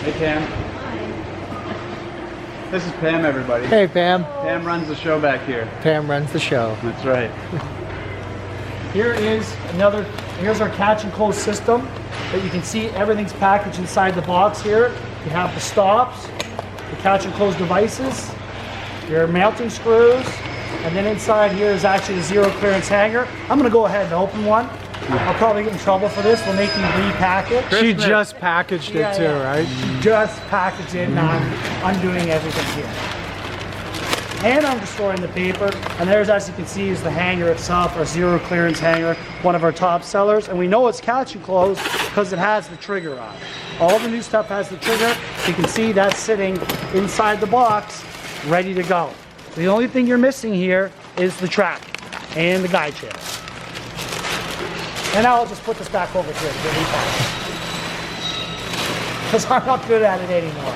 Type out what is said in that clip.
Hey, Pam. This is Pam, everybody. Hey, Pam. Pam runs the show back here. Pam runs the show. That's right. Here's our catch and close system. But you can see everything's packaged inside the box here. You have the stops, the catch and close devices, your mounting screws, and then inside here is actually a zero clearance hanger. I'm gonna go ahead and open one. I'll probably get in trouble for this. We'll make you repack it. She just packaged it too, right? Just package it, and I'm undoing everything here. And I'm destroying the paper. And there's, as you can see, is the hanger itself, our zero clearance hanger, one of our top sellers. And we know it's catch and close because it has the trigger on it. All the new stuff has the trigger. You can see that's sitting inside the box, ready to go. So the only thing you're missing here is the track and the guide chair. And now I'll just put this back over here to get repacked. Because I'm not good at it anymore.